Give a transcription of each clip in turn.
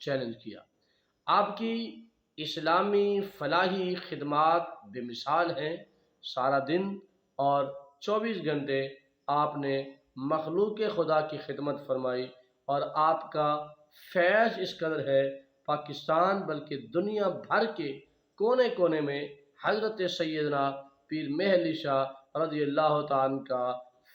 Challenge کیا۔ آپ کی اسلامی فلاحی خدمات بے مثال ہیں۔ سارا دن اور 24 گھنٹے آپ نے مخلوق خدا کی خدمت فرمائی، اور آپ کا فیض اس قدر ہے پاکستان بلکہ دنیا بھر کے کونے کونے میں حضرت سیدنا پیر مہر علی شاہ رضی اللہ تعالیٰ عنہ کا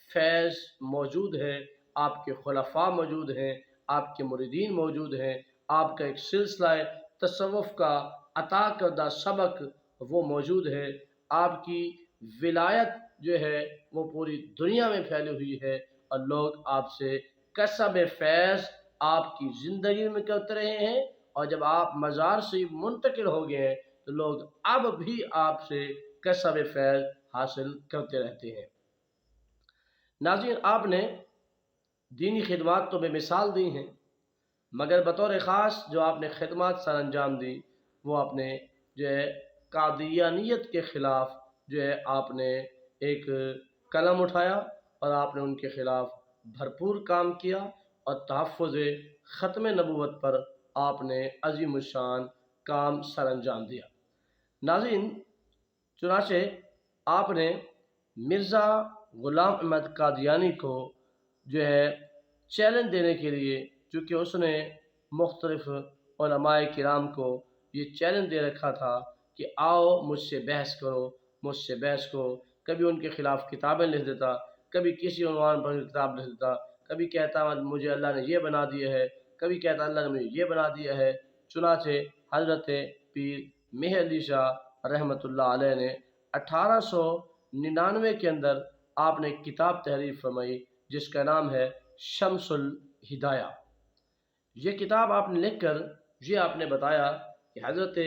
فیض موجود ہے، آپ کے خلفاء موجود ہیں، آپ کے مریدین موجود ہیں، آپ کا ایک سلسلہ تصوف کا عطا کردہ سبق وہ موجود ہے، آپ کی ولایت جو ہے وہ پوری دنیا میں پھیلی ہوئی ہے، اور لوگ آپ سے کسب فیض آپ کی زندگی میں کرتے رہے ہیں، اور جب آپ مزار سے منتقل ہو گئے ہیں تو لوگ اب بھی آپ سے کسب فیض حاصل کرتے رہتے ہیں۔ ناظرین، آپ نے دینی خدمات تو بے مثال دی ہیں، مگر بطور خاص جو آپ نے خدمات سر انجام دی وہ آپ نے جو ہے قادیانیت کے خلاف جو ہے آپ نے ایک قلم اٹھایا، اور آپ نے ان کے خلاف بھرپور کام کیا، اور تحفظ ختم نبوت پر آپ نے عظیم الشان کام سر انجام دیا۔ ناظرین، چنانچہ آپ نے مرزا غلام احمد قادیانی کو جو ہے چیلنج دینے کے لیے، چونکہ اس نے مختلف علماء کرام کو یہ چیلنج دے رکھا تھا کہ آؤ مجھ سے بحث کرو، مجھ سے بحث کرو، کبھی ان کے خلاف کتابیں لکھ دیتا، کبھی کسی عنوان پر کتاب لکھ دیتا، کبھی کہتا مجھے اللہ نے یہ بنا دیا ہے، کبھی کہتا اللہ نے مجھے یہ بنا دیا ہے۔ چنانچہ حضرت پیر مہر علی شاہ رحمۃ اللہ علیہ نے 1899 کے اندر آپ نے کتاب تحریر فرمائی جس کا نام ہے شمس الہدایہ۔ یہ کتاب آپ نے لکھ کر یہ آپ نے بتایا کہ حضرت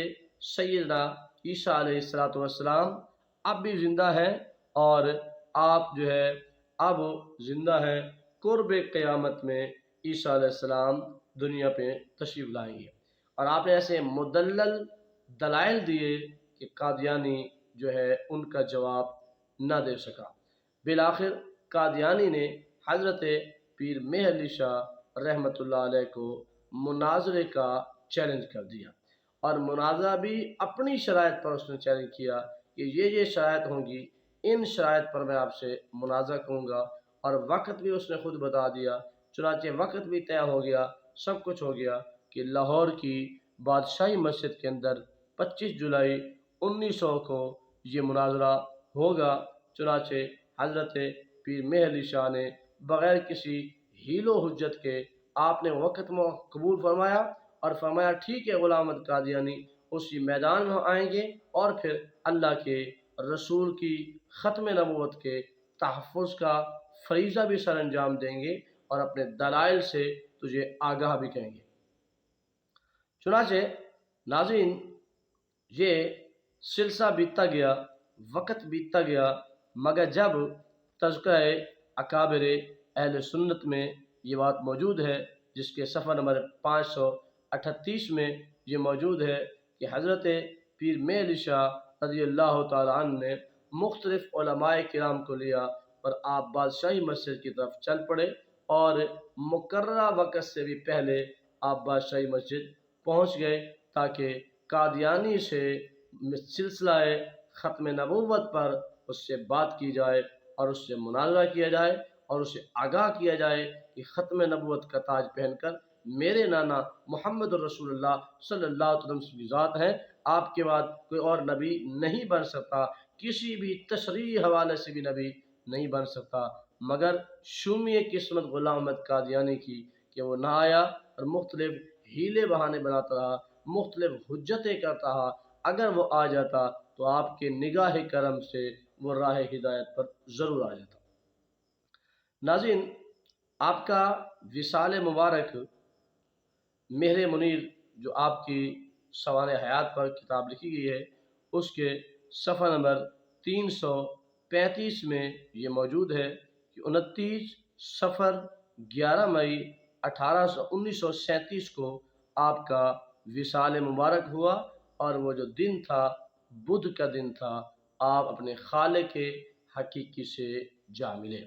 سیدنا عیسیٰ علیہ السلام اب بھی زندہ ہیں، اور آپ جو ہے اب زندہ ہیں، قرب قیامت میں عیسیٰ علیہ السلام دنیا پہ تشریف لائیں گے، اور آپ نے ایسے مدلل دلائل دیے کہ قادیانی جو ہے ان کا جواب نہ دے سکا۔ بالآخر قادیانی نے حضرت پیر مہر علی شاہ رحمۃ اللہ علیہ کو مناظرے کا چیلنج کر دیا، اور مناظرہ بھی اپنی شرائط پر اس نے چیلنج کیا کہ یہ شرائط ہوں گی، ان شرائط پر میں آپ سے مناظرہ کروں گا، اور وقت بھی اس نے خود بتا دیا۔ چنانچہ وقت بھی طے ہو گیا، سب کچھ ہو گیا کہ لاہور کی بادشاہی مسجد کے اندر 25 جولائی 1900 کو یہ مناظرہ ہوگا۔ چنانچہ حضرت پیر مہر علی شاہ نے بغیر کسی حیل و حجت کے آپ نے وقت قبول فرمایا، اور فرمایا ٹھیک ہے غلام احمد قادیانی اسی میدان میں آئیں گے، اور پھر اللہ کے رسول کی ختم نبوت کے تحفظ کا فریضہ بھی سر انجام دیں گے، اور اپنے دلائل سے تجھے آگاہ بھی کریں گے۔ چنانچہ ناظرین، یہ سلسلہ بیتتا گیا، وقت بیتتا گیا، مگر جب تذکرہ اکابر اہل سنت میں یہ بات موجود ہے، جس کے صفحہ نمبر 538 میں یہ موجود ہے کہ حضرت پیر مہر علی شاہ رضی اللہ تعالیٰ عنہ نے مختلف علماء کرام کو لیا، اور آپ بادشاہی مسجد کی طرف چل پڑے، اور مقررہ وقت سے بھی پہلے آپ بادشاہی مسجد پہنچ گئے تاکہ قادیانی سے سلسلہ ختم نبوت پر اس سے بات کی جائے، اور اس سے مناظرہ کیا جائے، اور اسے آگاہ کیا جائے کہ ختم نبوت کا تاج پہن کر میرے نانا محمد الرسول اللہ صلی اللہ علیہ وسلم کی ذات ہے، آپ کے بعد کوئی اور نبی نہیں بن سکتا، کسی بھی تشریعی حوالے سے بھی نبی نہیں بن سکتا، مگر شومی قسمت غلام احمد قادیانی کی کہ وہ نہ آیا، اور مختلف ہیلے بہانے بناتا رہا، مختلف حجتیں کرتا رہا۔ اگر وہ آ جاتا تو آپ کے نگاہ کرم سے وہ راہ ہدایت پر ضرور آ جاتا۔ ناظرین، آپ کا وصال مبارک مہر منیر جو آپ کی سوانح حیات پر کتاب لکھی گئی ہے، اس کے صفحہ نمبر 335 میں یہ موجود ہے کہ 29 صفر 11 مئی 1937 کو آپ کا وصال مبارک ہوا، اور وہ جو دن تھا بدھ کا دن تھا، آپ اپنے خالق حقیقی سے جا ملے۔